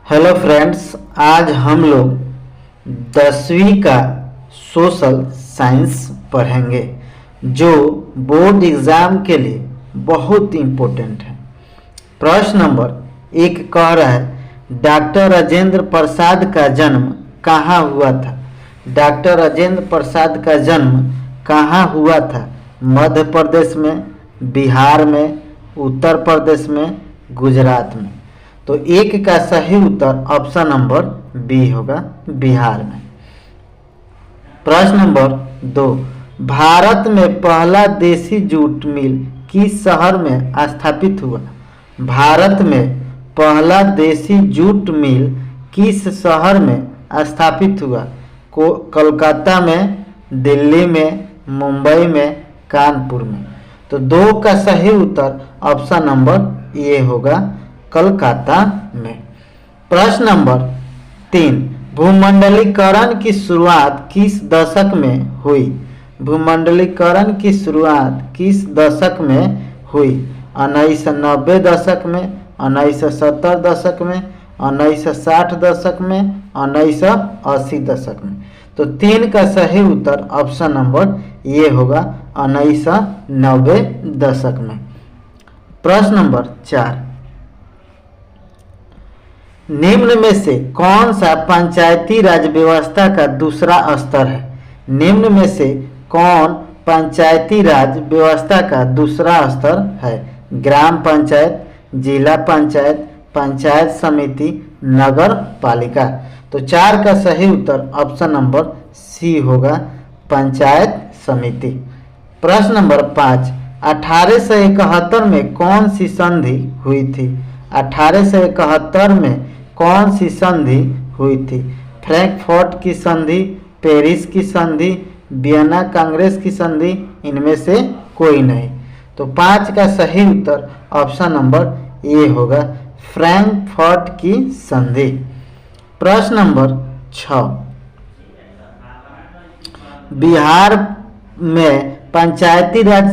Hello friends, आज हम लोग 10वीं का सोशल साइंस पढ़ेंगे जो बोर्ड एग्ज़ाम के लिए बहुत इम्पोर्टेंट है। प्रश्न नंबर 1 कह रहा है डॉक्टर राजेंद्र प्रसाद का जन्म कहाँ हुआ था। डॉक्टर राजेंद्र प्रसाद का जन्म कहाँ हुआ था? मध्य प्रदेश में, बिहार में, उत्तर प्रदेश में, गुजरात में। तो 1 का सही उत्तर ऑप्शन नंबर बी होगा, बिहार में। प्रश्न नंबर 2 भारत में पहला देसी जूट मिल किस शहर में स्थापित हुआ? भारत में पहला देसी जूट मिल किस शहर में स्थापित हुआ? कोलकाता में, दिल्ली में, मुंबई में, कानपुर में। तो 2 का सही उत्तर ऑप्शन नंबर ए होगा, कलकत्ता में। प्रश्न नंबर 3 भूमंडलीकरण की शुरुआत किस दशक में हुई? भूमंडलीकरण की शुरुआत किस दशक में हुई? 1990 दशक में, 1970 दशक में, 1960 दशक में, 1980 दशक में। तो 3 का सही उत्तर ऑप्शन नंबर ये होगा, 1990 दशक में। प्रश्न नंबर 4 निम्न में से कौन सा पंचायती राज व्यवस्था का दूसरा स्तर है? निम्न में से कौन पंचायती राज व्यवस्था का दूसरा स्तर है? ग्राम पंचायत, जिला पंचायत, पंचायत समिति, नगर पालिका। तो 4 का सही उत्तर ऑप्शन नंबर सी होगा, पंचायत समिति। प्रश्न नंबर 5 1871 में कौन सी संधि हुई थी? 1871 में कौन सी संधि हुई थी? फ्रैंकफर्ट की संधि, पेरिस की संधि, वियना कांग्रेस की संधि, इनमें से कोई नहीं। तो 5 का सही उत्तर ऑप्शन नंबर ए होगा, फ्रैंकफर्ट की संधि। प्रश्न नंबर 6 बिहार में पंचायती राज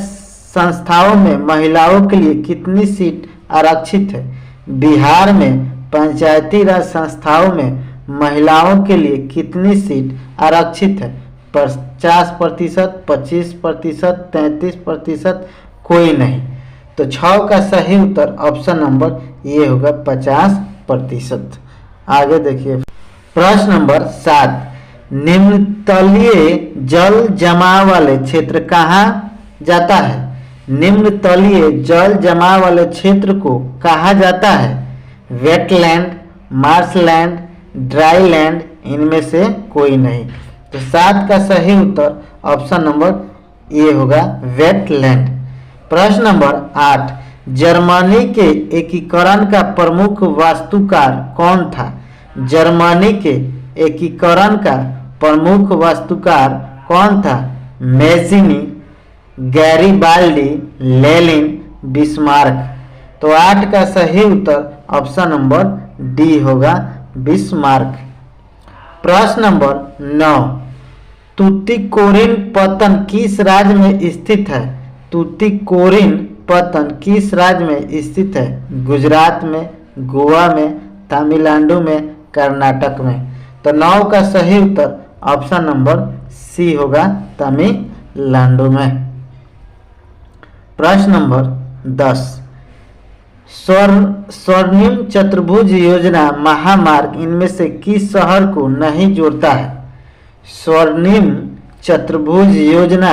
संस्थाओं में महिलाओं के लिए कितनी सीट आरक्षित है? बिहार में पंचायती राज संस्थाओं में महिलाओं के लिए कितनी सीट आरक्षित है? 50%, 25%, 33%, कोई नहीं। तो 6 का सही उत्तर ऑप्शन नंबर ये होगा, 50%। आगे देखिए प्रश्न नंबर 7 निम्नतलीय जल जमाव वाले क्षेत्र कहाँ जाता है? निम्नतलीय जल जमाव वाले क्षेत्र को कहा जाता है? वेटलैंड, मार्शलैंड, ड्राई लैंड, इनमें से कोई नहीं। तो 7 का सही उत्तर ऑप्शन नंबर ए होगा, वेटलैंड। प्रश्न नंबर 8 जर्मनी के एकीकरण का प्रमुख वास्तुकार कौन था? जर्मनी के एकीकरण का प्रमुख वास्तुकार कौन था? मेज़िनी, गैरीबाल्डी, लेनिन, बिस्मार्क। तो 8 का सही उत्तर ऑप्शन नंबर डी होगा, बिस्मार्क। प्रश्न नंबर 9 तुतिकोरिन पत्तन किस राज्य में स्थित है? तुतिकोरिन पत्तन किस राज्य में स्थित है? गुजरात में, गोवा में, तमिलनाडु में, कर्नाटक में। तो 9 का सही उत्तर ऑप्शन नंबर सी होगा, तमिलनाडु में। प्रश्न नंबर 10 स्वर्णिम चतुर्भुज योजना महामार्ग इनमें से किस शहर को नहीं जोड़ता है? स्वर्णिम चतुर्भुज योजना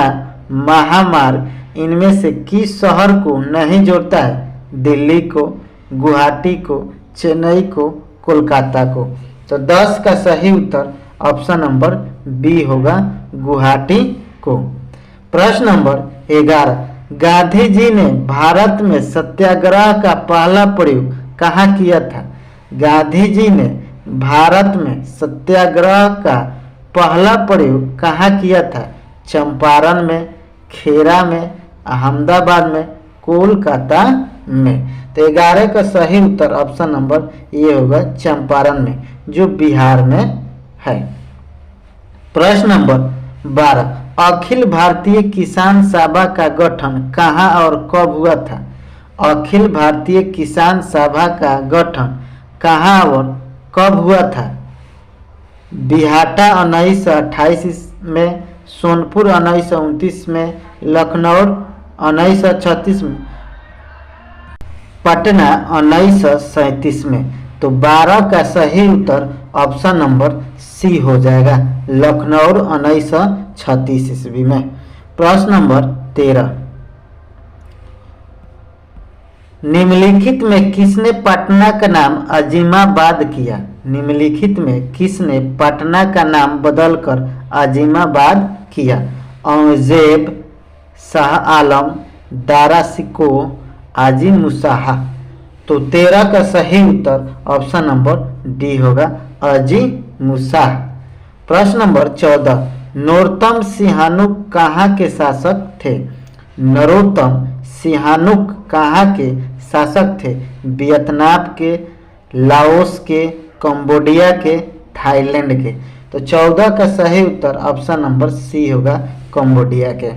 महामार्ग इनमें से किस शहर को नहीं जोड़ता है? दिल्ली को, गुवाहाटी को, चेन्नई को, कोलकाता को। तो 10 का सही उत्तर ऑप्शन नंबर बी होगा, गुवाहाटी को। प्रश्न नंबर 11 गांधी जी ने भारत में सत्याग्रह का पहला प्रयोग कहाँ किया था? गांधी जी ने भारत में सत्याग्रह का पहला प्रयोग कहाँ किया था? चंपारण में, खेरा में, अहमदाबाद में, कोलकाता में। तो 11 का सही उत्तर ऑप्शन नंबर ये होगा, चंपारण में, जो बिहार में है। प्रश्न नंबर 12 अखिल भारतीय किसान सभा का गठन कहाँ और कब हुआ था? अखिल भारतीय किसान सभा का गठन कहाँ और कब हुआ था? बिहाटा 1928 में, सोनपुर 1929 में, लखनऊ 1936 में, पटना 1937 में। तो 12 का सही उत्तर ऑप्शन नंबर सी हो जाएगा, लखनऊ 1936 ईस्वी में। प्रश्न नंबर 13, निम्नलिखित में किसने पटना का नाम अजीमाबाद किया? निम्नलिखित में किसने पटना का नाम बदलकर अजीमाबाद किया? औरंगजेब, शाह आलम, दारा शिको, आजी मुसाहा। तो 13 का सही उत्तर ऑप्शन नंबर डी होगा, अजी मुसाह। प्रश्न नंबर 14, नरोत्तम सिंहानुक कहाँ के शासक थे? नरोत्तम सिंहानुक कहाँ के शासक थे? वियतनाम के, लाओस के, कंबोडिया के, थाईलैंड के। तो 14 का सही उत्तर ऑप्शन नंबर सी होगा, कंबोडिया के।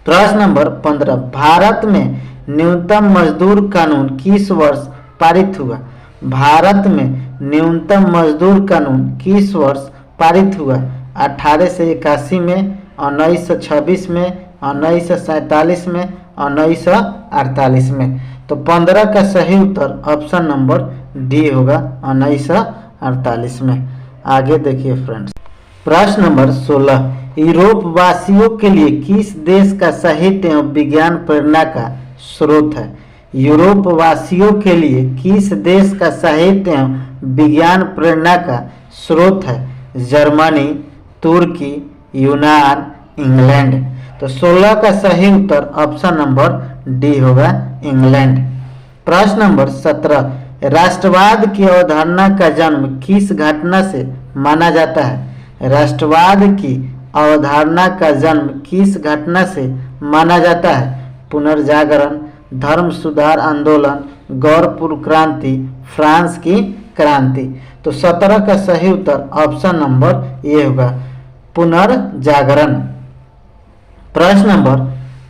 प्रश्न नंबर 15, भारत में न्यूनतम मजदूर कानून किस वर्ष पारित हुआ? भारत में न्यूनतम मजदूर कानून किस वर्ष पारित हुआ? 1881 में, 1926 में, 1947 में, 1948 में। तो 15 का सही उत्तर ऑप्शन नंबर डी होगा, 1948 में। आगे देखिए फ्रेंड्स, प्रश्न नंबर 16, यूरोप वासियों के लिए किस देश का साहित्य एवं विज्ञान प्रेरणा का स्रोत है? यूरोप वासियों के लिए किस देश का साहित्य एवं विज्ञान प्रेरणा का स्रोत है? जर्मनी, तुर्की, यूनान, इंग्लैंड। तो 16 का सही उत्तर ऑप्शन नंबर डी होगा, इंग्लैंड। प्रश्न नंबर 17, राष्ट्रवाद की अवधारणा का जन्म किस घटना से माना जाता है? राष्ट्रवाद की अवधारणा का जन्म किस घटना से माना जाता है? पुनर्जागरण, धर्म सुधार आंदोलन, गौरपुर क्रांति, फ्रांस की क्रांति। तो 17 का सही उत्तर ऑप्शन नंबर ए होगा, पुनर्जागरण। प्रश्न नंबर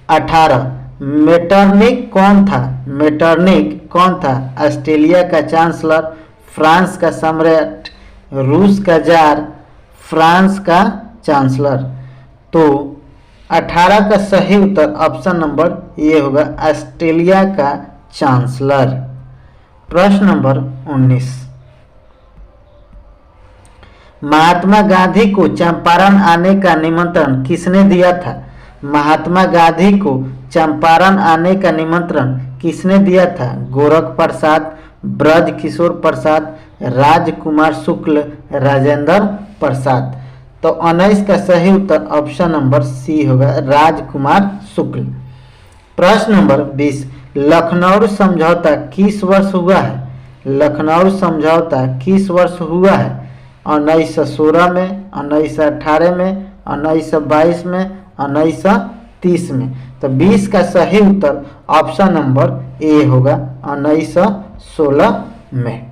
18, मेटरनिक कौन था? मेटरनिक कौन था? ऑस्ट्रेलिया का चांसलर, फ्रांस का सम्राट, रूस का जार, फ्रांस का चांसलर। तो 18 का सही उत्तर ऑप्शन नंबर ए होगा, ऑस्ट्रेलिया का चांसलर। प्रश्न नंबर 19, महात्मा गांधी को चंपारण आने का निमंत्रण किसने दिया था? महात्मा गांधी को चंपारण आने का निमंत्रण किसने दिया था? गोरख प्रसाद, ब्रज किशोर प्रसाद, राजकुमार शुक्ल, राजेंद्र प्रसाद। तो 19 का सही उत्तर ऑप्शन नंबर सी होगा, राजकुमार शुक्ल। प्रश्न नंबर 20, लखनऊ समझौता किस वर्ष हुआ है? लखनऊ समझौता किस वर्ष हुआ है? 1916 में, 1918 में, 1922 में, 1930 में। तो 20 का सही उत्तर ऑप्शन नंबर ए होगा, 1916 में।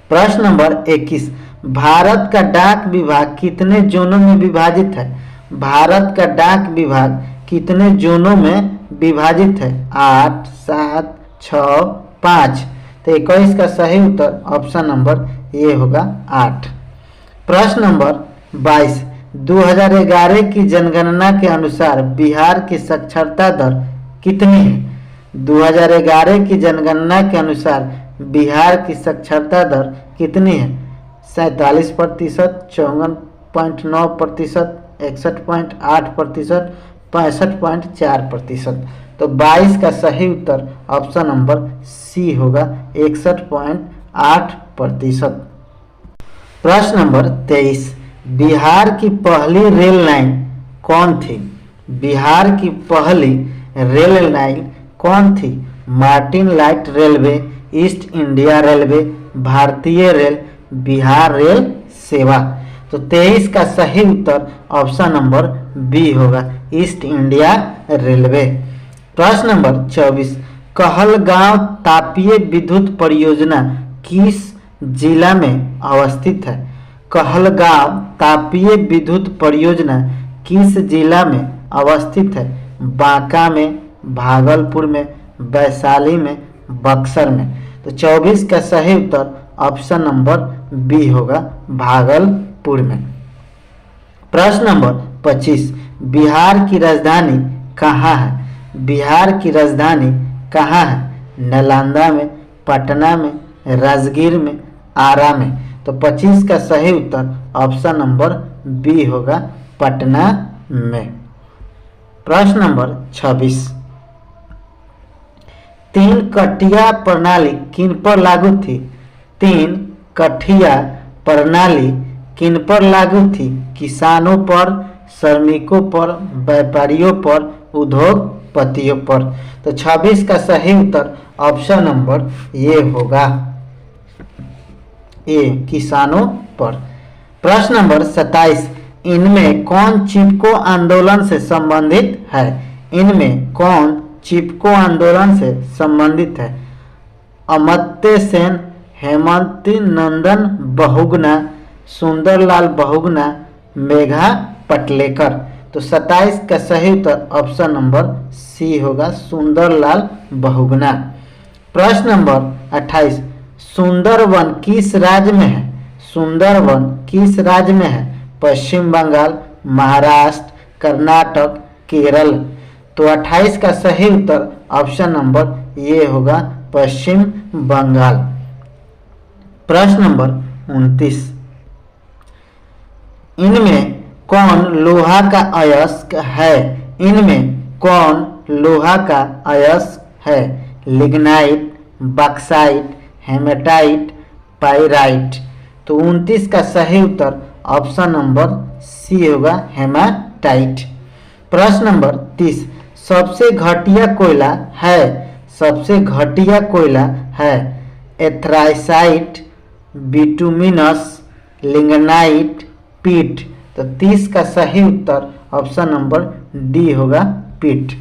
प्रश्न नंबर 21, भारत का डाक विभाग कितने जोनों में विभाजित है? भारत का डाक विभाग कितने जोनों में विभाजित है? 8, 7, 6, 5। तो 21 का सही उत्तर ऑप्शन नंबर ए होगा, 8। प्रश्न नंबर 22, 2011 की जनगणना के अनुसार बिहार की साक्षरता दर कितनी है? 2011 की जनगणना के अनुसार बिहार की साक्षरता दर कितनी है? 47%, 54.9%, 61.8%, 65.4%। तो 22 का सही उत्तर ऑप्शन नंबर सी होगा, 61.8%। प्रश्न नंबर 23, बिहार की पहली रेल लाइन कौन थी? बिहार की पहली रेल लाइन कौन थी? Martin light railway, east India railway, भारतीय रेल, बिहार रेल सेवा। तो 23 का सही उत्तर ऑप्शन नंबर बी होगा, ईस्ट इंडिया रेलवे। प्रश्न नंबर 24, कहलगांव तापीय विद्युत परियोजना किस जिला में अवस्थित है? कहलगांव तापीय विद्युत परियोजना किस जिला में अवस्थित है? बांका में, भागलपुर में, वैशाली में, बक्सर में। तो 24 का सही उत्तर ऑप्शन नंबर बी होगा भागलपुर में। प्रश्न नंबर 25, बिहार की राजधानी कहाँ है? बिहार की राजधानी कहाँ है? नालंदा में, पटना में, राजगीर में, आरा में। तो 25 का सही उत्तर ऑप्शन नंबर बी होगा पटना में। प्रश्न नंबर 26, तीन कटिया प्रणाली किन पर लागू थी? तीन कठिया प्रणाली किन पर लागू थी? किसानों पर, श्रमिकों पर, व्यापारियों पर, उद्योगपतियों पर। तो 26 का सही उत्तर ऑप्शन नंबर ये होगा ए, किसानों पर। प्रश्न नंबर 27, इनमें कौन चिपको आंदोलन से संबंधित है? इनमें कौन चिपको आंदोलन से संबंधित है? अमर्त्य सेन, हेमंत नंदन बहुगुणा, सुंदरलाल बहुगुणा, मेघा पटलेकर। तो 27 का सही उत्तर ऑप्शन नंबर सी होगा सुंदरलाल बहुगुणा। प्रश्न नंबर 28, सुंदरवन किस राज्य में है? सुंदरवन किस राज्य में है? पश्चिम बंगाल, महाराष्ट्र, कर्नाटक, केरल। तो 28 का सही उत्तर ऑप्शन नंबर ये होगा पश्चिम बंगाल। प्रश्न नंबर 29, इनमें कौन लोहा का अयस्क है? इनमें कौन लोहा का अयस्क है? Lignite, bauxite, hematite, pyrite. तो 29 का सही उत्तर ऑप्शन नंबर सी होगा हेमाटाइट। प्रश्न नंबर 30, सबसे घटिया कोयला है? सबसे घटिया कोयला है एथराइसाइट, बिटुमिनस, लिग्नाइट, पीट। तो 30 का सही उत्तर ऑप्शन नंबर डी होगा पीट।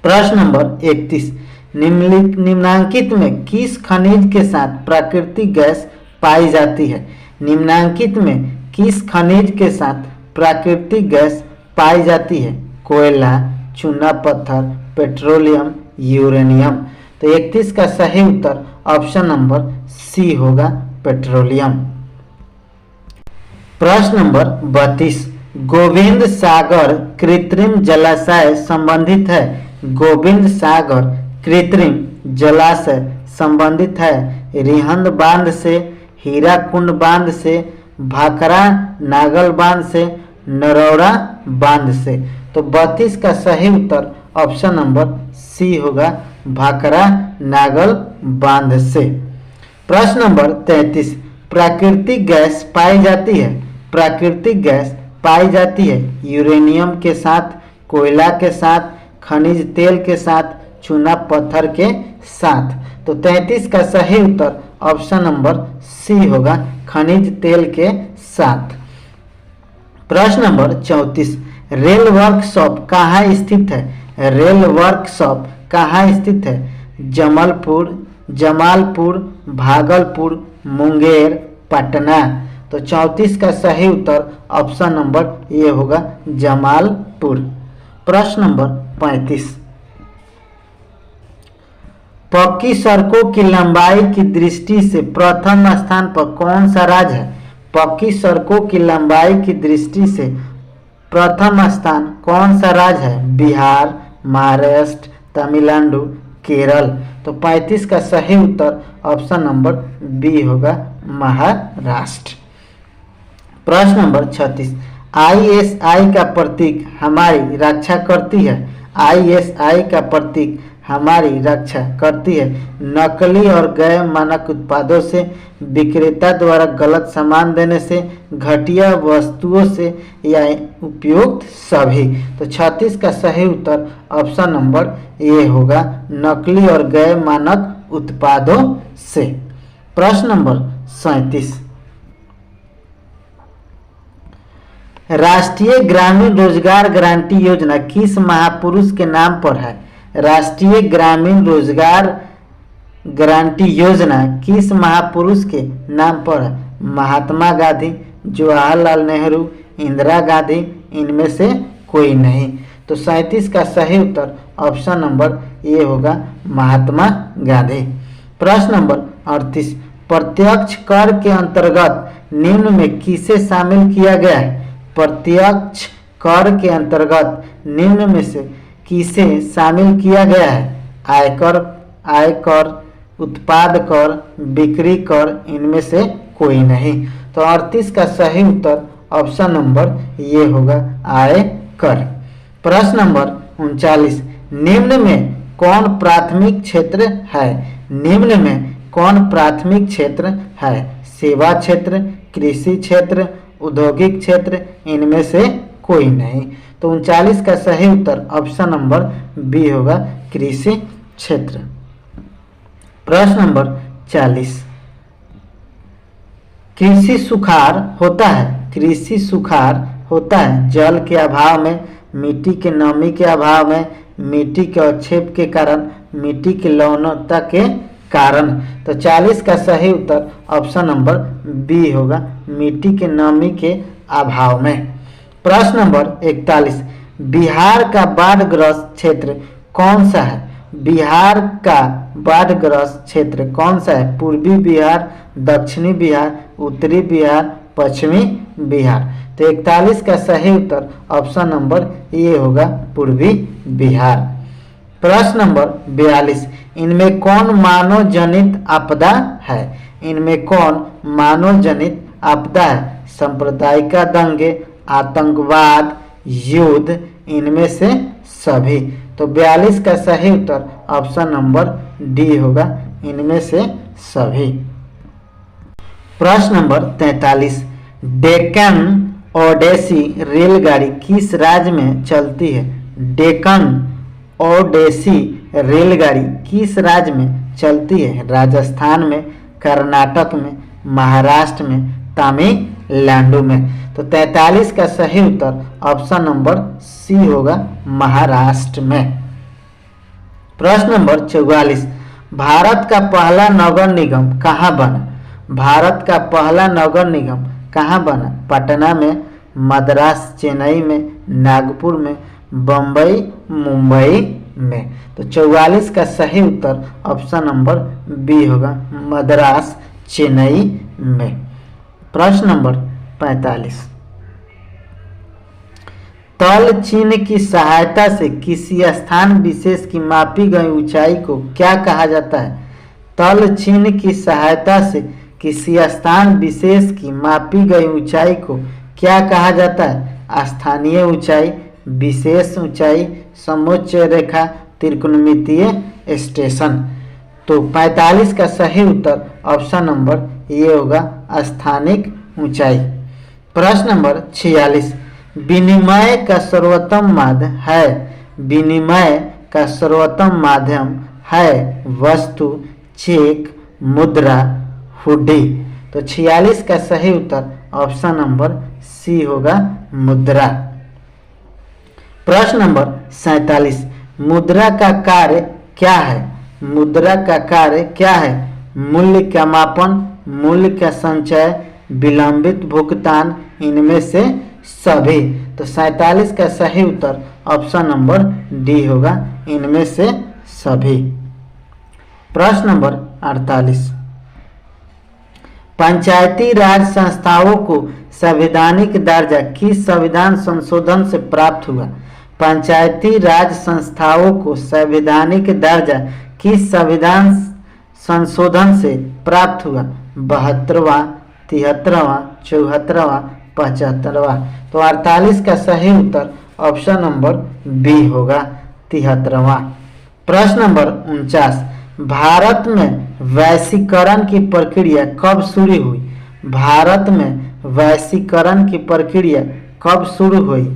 प्रश्न नंबर 31, निम्नांकित में किस खनिज के साथ प्राकृतिक गैस पाई जाती है? निम्नांकित में किस खनिज के साथ प्राकृतिक गैस पाई जाती है? कोयला, चूना पत्थर, पेट्रोलियम, यूरेनियम। तो 31 का सही उत्तर ऑप्शन नंबर सी होगा पेट्रोलियम। प्रश्न नंबर 32, गोविंद सागर कृत्रिम जलाशय संबंधित है? गोविंद सागर कृत्रिम जलाशय संबंधित है रिहंद बांध से, हीराकुंड बांध से, भाखड़ा नागल बांध से, नरौरा बांध से। तो 32 का सही उत्तर ऑप्शन नंबर सी होगा भाखड़ा नागल बांध से। प्रश्न नंबर 33, प्राकृतिक गैस पाई जाती है? प्राकृतिक गैस पाई जाती है यूरेनियम के साथ, कोयला के साथ, खनिज तेल के साथ, चूना पत्थर के साथ। तो 33 का सही उत्तर ऑप्शन नंबर सी होगा खनिज तेल के साथ। प्रश्न नंबर 34, रेल वर्कशॉप कहाँ स्थित है? रेल वर्कशॉप कहाँ स्थित है? जमलपुर, जमालपुर, भागलपुर, मुंगेर, पटना। तो 34 का सही उत्तर ऑप्शन नंबर ये होगा जमालपुर। प्रश्न नंबर 35, पक्की सड़कों की लंबाई की दृष्टि से प्रथम स्थान पर कौन सा राज्य है? पक्की सड़कों की लंबाई की दृष्टि से प्रथम स्थान कौन सा राज्य है? बिहार, महाराष्ट्र, तमिलनाडु, केरल। तो 35 का सही उत्तर ऑप्शन नंबर बी होगा महाराष्ट्र। प्रश्न नंबर 36, ISI का प्रतीक हमारी रक्षा करती है? ISI का प्रतीक हमारी रक्षा करती है नकली और गैर मानक उत्पादों से, विक्रेता द्वारा गलत सामान देने से, घटिया वस्तुओं से या उपयुक्त सभी। तो 36 का सही उत्तर ऑप्शन नंबर ए होगा नकली और गैर मानक उत्पादों से। प्रश्न नंबर 37, राष्ट्रीय ग्रामीण रोजगार गारंटी योजना किस महापुरुष के नाम पर है? राष्ट्रीय ग्रामीण रोजगार गारंटी योजना किस महापुरुष के नाम पर है? महात्मा गांधी, जवाहरलाल नेहरू, इंदिरा गांधी, इनमें से कोई नहीं। तो 37 का सही उत्तर ऑप्शन नंबर ए होगा महात्मा गांधी। प्रश्न नंबर 38, प्रत्यक्ष कर के अंतर्गत निम्न में किसे शामिल किया गया है? प्रत्यक्ष कर के अंतर्गत निम्न में से किसे शामिल किया गया है? आयकर, आयकर, उत्पाद कर, बिक्री कर, इनमें से कोई नहीं। तो 38 का सही उत्तर ऑप्शन नंबर ये होगा, आयकर। प्रश्न नंबर 39, निम्न में कौन प्राथमिक क्षेत्र है? निम्न में कौन प्राथमिक क्षेत्र है? सेवा क्षेत्र, कृषि क्षेत्र, औद्योगिक क्षेत्र, इनमें से कोई नहीं। तो 39 का सही उत्तर ऑप्शन नंबर बी होगा, कृषि क्षेत्र। प्रश्न नंबर 40, कृषि सुखाड़ होता है। कृषि सुखाड़ होता है जल के अभाव में, मिट्टी के नमी के अभाव में, मिट्टी के अवक्षेप के कारण, मिट्टी की लवणता के कारण। तो 40 का सही उत्तर ऑप्शन नंबर बी होगा, मिट्टी के नमी के अभाव में। प्रश्न नंबर 41, बिहार का बाढ़ग्रस्त क्षेत्र कौन सा है? बिहार का बाढ़ग्रस्त क्षेत्र कौन सा है? पूर्वी बिहार, दक्षिणी बिहार, उत्तरी बिहार, पश्चिमी बिहार। तो 41 का सही उत्तर ऑप्शन नंबर ए होगा, पूर्वी बिहार। प्रश्न नंबर 42, इनमें कौन मानव जनित आपदा है? इनमें कौन मानव जनित आपदा है? सांप्रदायिक दंगे, आतंकवाद, युद्ध, इनमें से सभी। तो 42 का सही उत्तर ऑप्शन नंबर डी होगा, इनमें से सभी। प्रश्न नंबर 43, डेक्कन ओडेसी रेलगाड़ी किस राज्य में चलती है? डेक्कन ओडेसी रेलगाड़ी किस राज्य में चलती है? राजस्थान में, कर्नाटक में, महाराष्ट्र में, तमिलनाडु में। तो 43 का सही उत्तर ऑप्शन नंबर सी होगा, महाराष्ट्र में। प्रश्न नंबर 44, भारत का पहला नगर निगम कहाँ बना? भारत का पहला नगर निगम कहाँ बना? पटना में, मद्रास, चेन्नई में, नागपुर में, बम्बई, मुंबई में। तो 44 का सही उत्तर ऑप्शन नंबर बी होगा, मद्रास, चेन्नई में। प्रश्न नंबर 45, तल चिन्ह की सहायता से किसी स्थान विशेष की मापी गई ऊंचाई को क्या कहा जाता है? तल चिन्ह की सहायता से किसी स्थान विशेष की मापी गई ऊंचाई को क्या कहा जाता है? स्थानीय ऊंचाई, विशेष ऊंचाई, समोच्च रेखा, त्रिकोणमितीय स्टेशन। तो 45 का सही उत्तर ऑप्शन नंबर ये होगा, स्थानिक ऊंचाई। प्रश्न नंबर 46, विनिमय का सर्वोत्तम माध्यम है? विनिमय का सर्वोत्तम माध्यम है वस्तु, चेक, मुद्रा, हुंडी। तो 46 का सही उत्तर ऑप्शन नंबर सी होगा, मुद्रा। प्रश्न नंबर 47, मुद्रा का कार्य क्या है? मुद्रा का कार्य क्या है? मूल्य का मापन, मूल्य का संचय, विलंबित भुगतान, इनमें से सभी। तो 47 का सही उत्तर ऑप्शन नंबर डी होगा, इनमें से सभी। प्रश्न नंबर 48, पंचायती राज संस्थाओं को संवैधानिक दर्जा किस संविधान संशोधन से प्राप्त हुआ? पंचायती राज संस्थाओं को संवैधानिक दर्जा किस संविधान संशोधन से प्राप्त हुआ? 72वां, 73वां, 74वां, 75वां। तो 48 का सही उत्तर ऑप्शन नंबर बी होगा, 73वां। प्रश्न नंबर 49, भारत में वैश्वीकरण की प्रक्रिया कब शुरू हुई? भारत में वैश्वीकरण की प्रक्रिया कब शुरू हुई?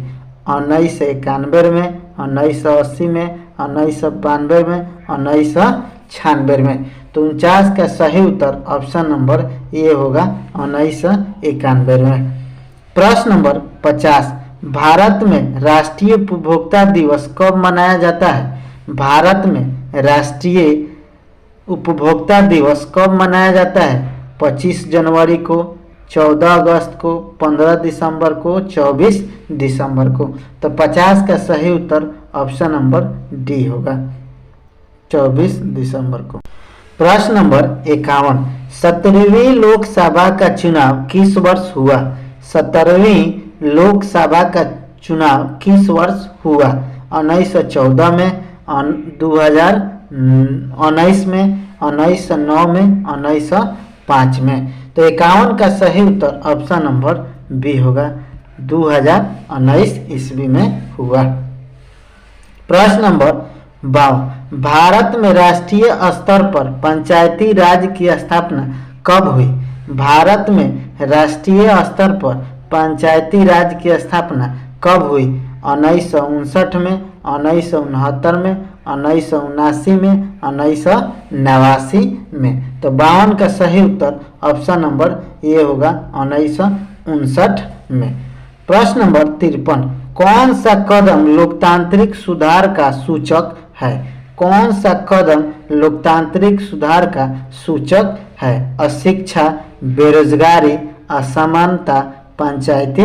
1991 में, 1980 में, 1992 में, 1996 में। तो 49 का सही उत्तर ऑप्शन नंबर ए होगा, 1991 में। प्रश्न नंबर 50, भारत में राष्ट्रीय उपभोक्ता दिवस कब मनाया जाता है? भारत में राष्ट्रीय उपभोक्ता दिवस कब मनाया जाता है? 25 जनवरी को, 14 अगस्त को, 15 दिसंबर को, 24 दिसंबर को। तो 50 का सही उत्तर ऑप्शन नंबर डी होगा, 24 दिसंबर को। प्रश्न नंबर 51, 17वीं लोकसभा का चुनाव किस वर्ष हुआ? 17वीं लोकसभा का चुनाव किस वर्ष हुआ? 1914 में, 2019 में, 1909 में, 1905 में। तो 51 का सही उत्तर ऑप्शन नंबर बी होगा, 2019 ईस्वी में हुआ। प्रश्न नंबर 52, भारत में राष्ट्रीय स्तर पर पंचायती राज की स्थापना कब हुई? भारत में राष्ट्रीय स्तर पर पंचायती राज की स्थापना कब हुई? 1959 में, 1969 में, 1979 में, 1989 में। तो 52 का सही उत्तर ऑप्शन नंबर ए होगा, 1959 में। प्रश्न नंबर 53, कौन सा कदम लोकतांत्रिक सुधार का सूचक है? कौन सा कदम लोकतांत्रिक सुधार का सूचक है? अशिक्षा, बेरोजगारी, असमानता, पंचायती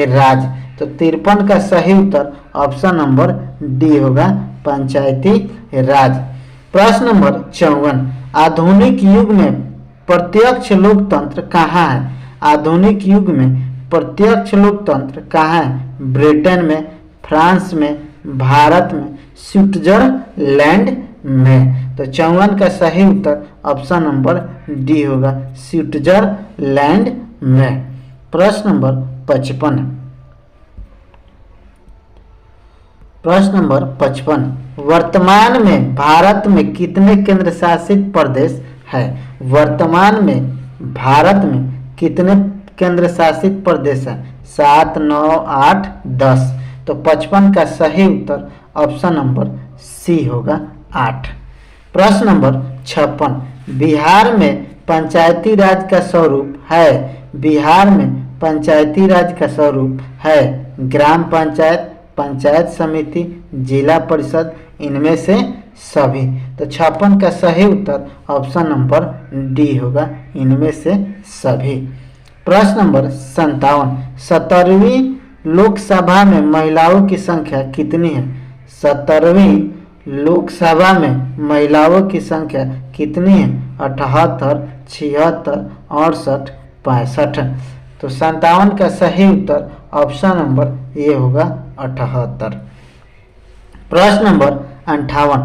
राज। तो 53 का सही उत्तर ऑप्शन नंबर डी होगा, पंचायती राज। प्रश्न नंबर 54, आधुनिक युग में प्रत्यक्ष लोकतंत्र कहाँ है? आधुनिक युग में प्रत्यक्ष लोकतंत्र कहाँ है? ब्रिटेन में, फ्रांस में, भारत में, स्विट्जरलैंड में। तो 54 का सही उत्तर ऑप्शन नंबर डी होगा, स्विट्जरलैंड में। प्रश्न नंबर 55, प्रश्न नंबर 55, वर्तमान में भारत में कितने केंद्र शासित प्रदेश है? वर्तमान में भारत में कितने केंद्र शासित प्रदेश है? 7, 9, 8, 10। तो 55 का सही उत्तर ऑप्शन नंबर सी होगा, 8। प्रश्न नंबर 56, बिहार में पंचायती राज का स्वरूप है? बिहार में पंचायती राज का स्वरूप है ग्राम पंचायत, पंचायत समिति, जिला परिषद, इनमें से सभी। तो 56 का सही उत्तर ऑप्शन नंबर डी होगा, इनमें से सभी। प्रश्न नंबर 57, 17वीं लोकसभा में महिलाओं की संख्या कितनी है? 17वीं लोकसभा में महिलाओं की संख्या कितनी है? 78, 76, 68, 65। तो 57 का सही उत्तर ऑप्शन नंबर ए होगा, 78। प्रश्न नंबर 58,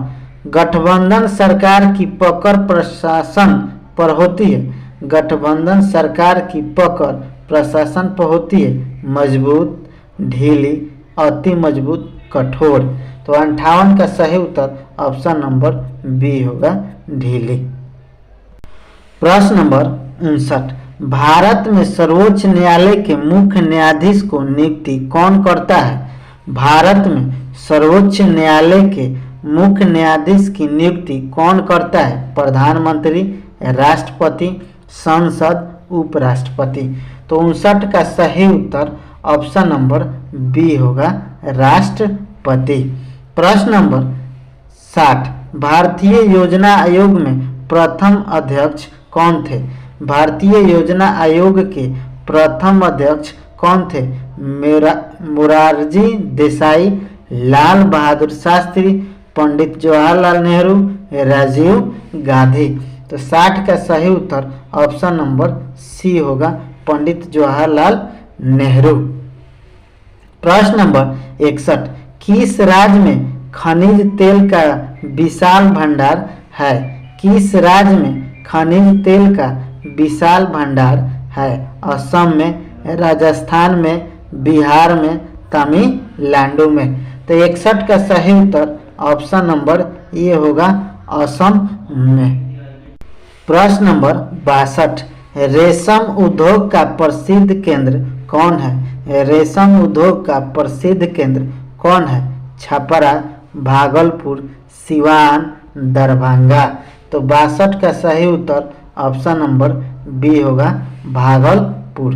गठबंधन सरकार की पकड़ प्रशासन पर होती है? गठबंधन सरकार की पकड़ प्रशासन पर होती है मजबूत, ढीली, अति मजबूत, कठोर। तो 58 का सही उत्तर ऑप्शन नंबर बी होगा, ढीली। प्रश्न नंबर 59, भारत में सर्वोच्च न्यायालय के मुख्य न्यायाधीश को नियुक्ति कौन करता है? भारत में सर्वोच्च न्यायालय के मुख्य न्यायाधीश की नियुक्ति कौन करता है? प्रधानमंत्री, राष्ट्रपति, संसद, उपराष्ट्रपति। तो 59 का सही उत्तर ऑप्शन नंबर बी होगा, राष्ट्रपति। प्रश्न नंबर 60, भारतीय योजना आयोग में प्रथम अध्यक्ष कौन थे? भारतीय योजना आयोग के प्रथम अध्यक्ष कौन थे? मोरारजी देसाई, लाल बहादुर शास्त्री, पंडित जवाहरलाल नेहरू, राजीव गांधी। तो 60 का सही उत्तर ऑप्शन नंबर सी होगा, पंडित जवाहरलाल नेहरू। प्रश्न नंबर 61, किस राज्य में खनिज तेल का विशाल भंडार है? किस राज्य में खनिज तेल का विशाल भंडार है? असम में, राजस्थान में, बिहार में, तमिलनाडु में। तो 61 का सही उत्तर ऑप्शन नंबर ए होगा, असम में। प्रश्न नंबर 62, रेशम उद्योग का प्रसिद्ध केंद्र कौन है? रेशम उद्योग का प्रसिद्ध केंद्र कौन है? छपरा, भागलपुर, सिवान, दरभंगा। तो 62 का सही उत्तर ऑप्शन नंबर बी होगा, भागलपुर।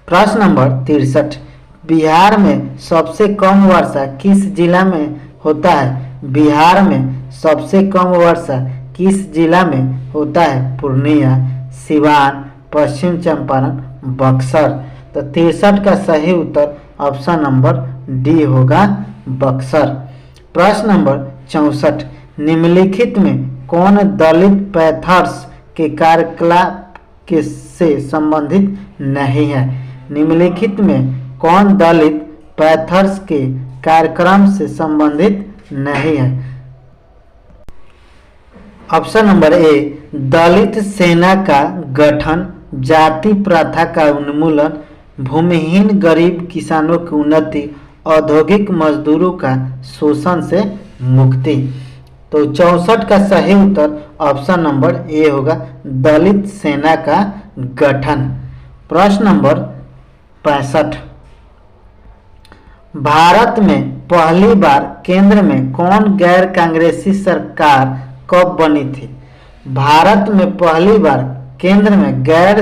प्रश्न नंबर 63, बिहार में सबसे कम वर्षा किस जिला में होता है? बिहार में सबसे कम वर्षा किस जिला में होता है? पूर्णिया, सिवान, पश्चिम चंपारण, बक्सर। तो 63 का सही उत्तर ऑप्शन नंबर डी होगा, बक्सर। प्रश्न नंबर 64, निम्नलिखित में कौन दलित पैंथर्स के कार्यकलाप के से संबंधित नहीं है? निम्नलिखित में कौन दलित पैंथर्स के कार्यक्रम से संबंधित नहीं है? ऑप्शन नंबर ए, दलित सेना का गठन, जाति प्रथा का उन्मूलन, भूमिहीन गरीब किसानों की उन्नति, औद्योगिक मजदूरों का शोषण से मुक्ति। तो 64 का सही उत्तर ऑप्शन नंबर ए होगा, दलित सेना का गठन। प्रश्न नंबर 65, भारत में पहली बार केंद्र में कौन गैर कांग्रेसी सरकार कब बनी थी? भारत में पहली बार केंद्र में गैर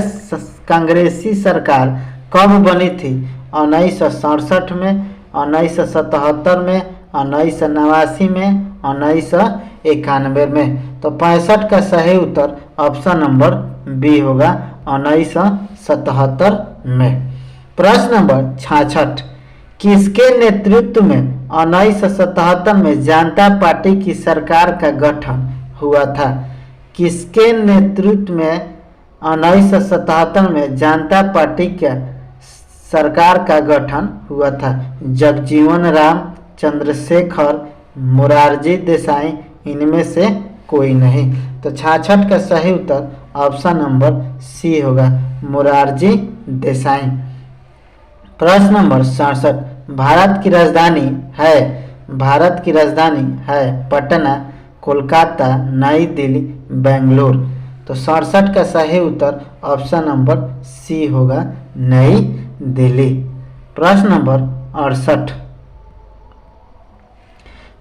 कांग्रेसी सरकार कब बनी थी? 1967 में, 1977 में, 1989 में, 1991 में। तो 65 का सही उत्तर ऑप्शन नंबर बी होगा, 1977 में। प्रश्न नंबर 66, किसके नेतृत्व में 1977 में जनता पार्टी की सरकार का गठन हुआ था? किसके नेतृत्व में 1977 में जनता पार्टी का सरकार का गठन हुआ था? जगजीवन राम, चंद्रशेखर, मोरारजी देसाई, इनमें से कोई नहीं। तो 66 का सही उत्तर ऑप्शन नंबर सी होगा, मोरारजी देसाई। प्रश्न नंबर 67, भारत की राजधानी है पटना, कोलकाता, नई दिल्ली, बेंगलोर। तो 67 का सही उत्तर ऑप्शन नंबर सी होगा, नई दिल्ली। प्रश्न नंबर 68,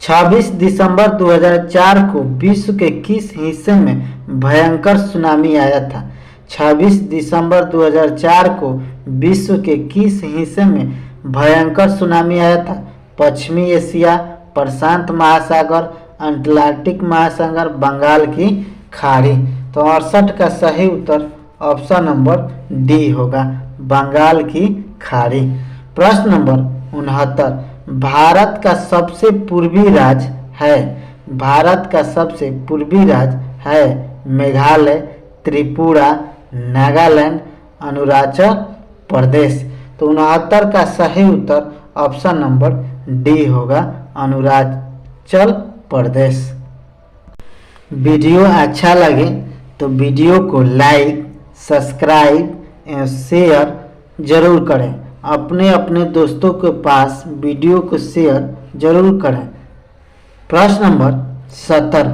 26 दिसंबर 2004 को विश्व के किस हिस्से में भयंकर सुनामी आया था? 26 दिसंबर 2004 को विश्व के किस हिस्से में भयंकर सुनामी आया था? पश्चिमी एशिया, प्रशांत महासागर, अटलांटिक महासागर, बंगाल की खाड़ी। तो 68 का सही उत्तर ऑप्शन नंबर डी होगा, बंगाल की खाड़ी। प्रश्न नंबर 69, भारत का सबसे पूर्वी राज्य है मेघालय, त्रिपुरा, नागालैंड, अरुणाचल प्रदेश। तो 69 का सही उत्तर ऑप्शन नंबर डी होगा, अरुणाचल प्रदेश। वीडियो अच्छा लगे तो वीडियो को लाइक, सब्सक्राइब एवं शेयर जरूर करें। अपने दोस्तों के पास वीडियो को शेयर जरूर करें। प्रश्न नंबर 70,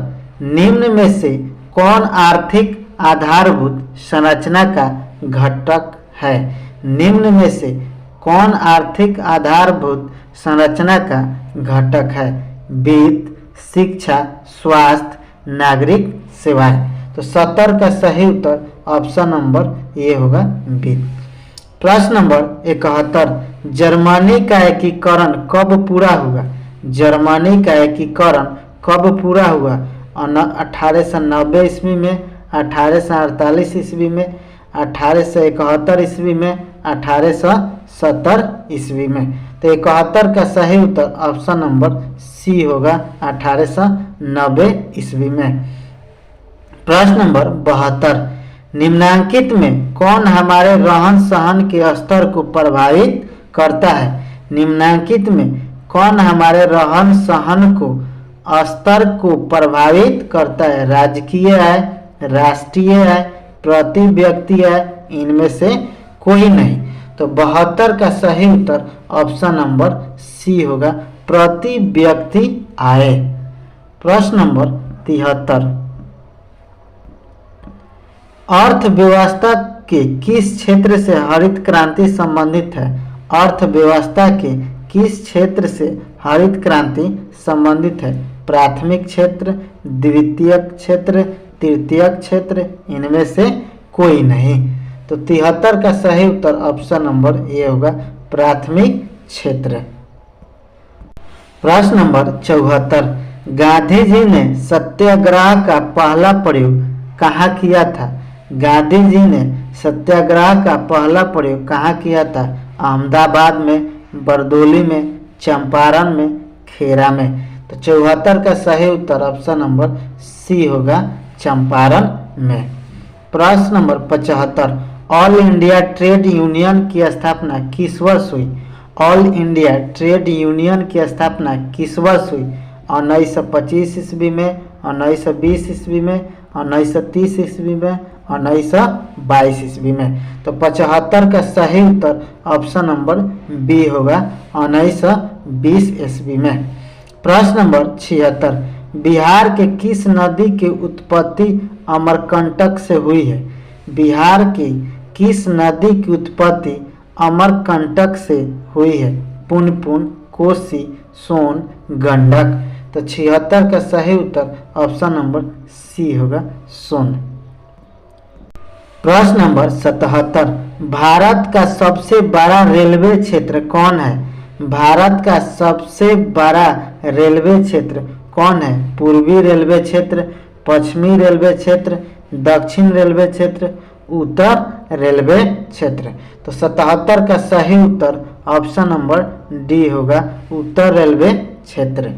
निम्न में से कौन आर्थिक आधारभूत संरचना का घटक है? निम्न में से कौन आर्थिक आधारभूत संरचना का घटक है? वित्त, शिक्षा, स्वास्थ्य, नागरिक सेवाएं। तो 70 का सही उत्तर ऑप्शन नंबर ए होगा, वित्त। प्रश्न नंबर 71, जर्मनी का एकीकरण कब पूरा हुआ? जर्मनी का एकीकरण कब पूरा हुआ? 1890 ईस्वी में, 1848 ईस्वी में, 1871 ईस्वी में, 1870 ईस्वी में। तो 71 का सही उत्तर ऑप्शन नंबर सी होगा, 1890 ईस्वी में। प्रश्न नंबर 72, निम्नांकित में कौन हमारे रहन सहन के स्तर को प्रभावित करता है? निम्नांकित में कौन हमारे रहन सहन को स्तर को प्रभावित करता है? राजकीय आय, राष्ट्रीय आय, प्रति व्यक्ति आय, इनमें से कोई नहीं। तो 72 का सही उत्तर ऑप्शन नंबर सी होगा, प्रति व्यक्ति आय। प्रश्न नंबर 73, अर्थव्यवस्था के किस क्षेत्र से हरित क्रांति संबंधित है? अर्थव्यवस्था के किस क्षेत्र से हरित क्रांति संबंधित है? प्राथमिक क्षेत्र, द्वितीयक क्षेत्र, तृतीयक क्षेत्र, इनमें से कोई नहीं। तो 73 का सही उत्तर ऑप्शन नंबर ए होगा, प्राथमिक क्षेत्र। प्रश्न नंबर 74, गांधी जी ने सत्याग्रह का पहला प्रयोग कहाँ किया था? गांधी जी ने सत्याग्रह का पहला प्रयोग कहाँ किया था? अहमदाबाद में, बरदौली में, चंपारण में, खेरा में। तो 74 का सही उत्तर ऑप्शन नंबर सी सी होगा चंपारण में। प्रश्न number 75, all India trade union की स्थापना किस वर्ष हुई? ऑल इंडिया ट्रेड यूनियन की स्थापना किस वर्ष हुई? 1925 ईस्वी में, 1920 ईस्वी में, 1930 ईस्वी में, 1922 ईस्वी में। तो 75 का सही उत्तर ऑप्शन नंबर बी होगा 1920 ईस्वी में। प्रश्न नंबर 76, बिहार के किस नदी की उत्पत्ति अमरकंटक से हुई है? बिहार की किस नदी की उत्पत्ति अमरकंटक से हुई है? पुनपुन, कोसी, सोन, गंडक। तो 76 का सही उत्तर ऑप्शन नंबर सी होगा सोन। प्रश्न नंबर 77, भारत का सबसे बड़ा रेलवे क्षेत्र कौन है? भारत का सबसे बड़ा रेलवे क्षेत्र कौन है? पूर्वी रेलवे क्षेत्र, पश्चिमी रेलवे क्षेत्र, दक्षिण रेलवे क्षेत्र, उत्तर रेलवे क्षेत्र। तो 77 का सही उत्तर ऑप्शन नंबर डी होगा उत्तर रेलवे क्षेत्र।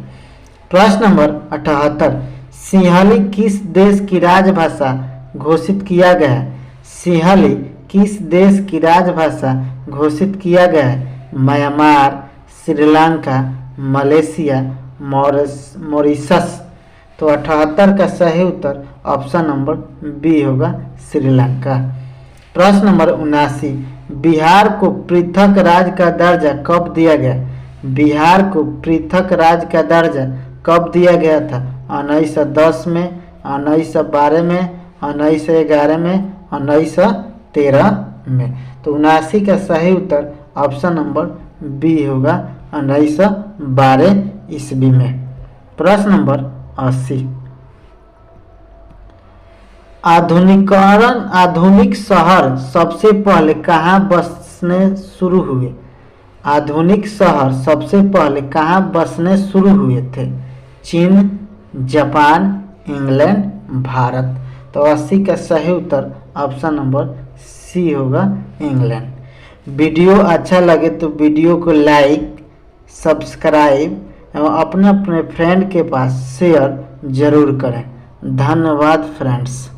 प्रश्न नंबर 78, सिंहली किस देश की राजभाषा घोषित किया गया है? सिंहली किस देश की राजभाषा घोषित किया गया है? Myanmar, Sri Lanka, Malaysia, Mauritius. तो 78 का सही उत्तर ऑप्शन नंबर बी होगा श्रीलंका। प्रश्न नंबर 79, बिहार को पृथक राज्य का दर्जा कब दिया गया? बिहार को पृथक राज्य का दर्जा कब दिया गया था? 1910 में, 1912 में, 1911 में, 1913 में। तो 79 का सही उत्तर ऑप्शन नंबर बी होगा 1912 ईस्वी में। प्रश्न नंबर 80, आधुनिक शहर सबसे पहले कहाँ बसने शुरू हुए? आधुनिक शहर सबसे पहले कहाँ बसने शुरू हुए थे? चीन, जापान, इंग्लैंड, भारत। तो 80 का सही उत्तर ऑप्शन नंबर सी होगा इंग्लैंड। वीडियो अच्छा लगे तो वीडियो को लाइक, सब्सक्राइब एवं अपने फ्रेंड के पास शेयर जरूर करें। धन्यवाद फ्रेंड्स।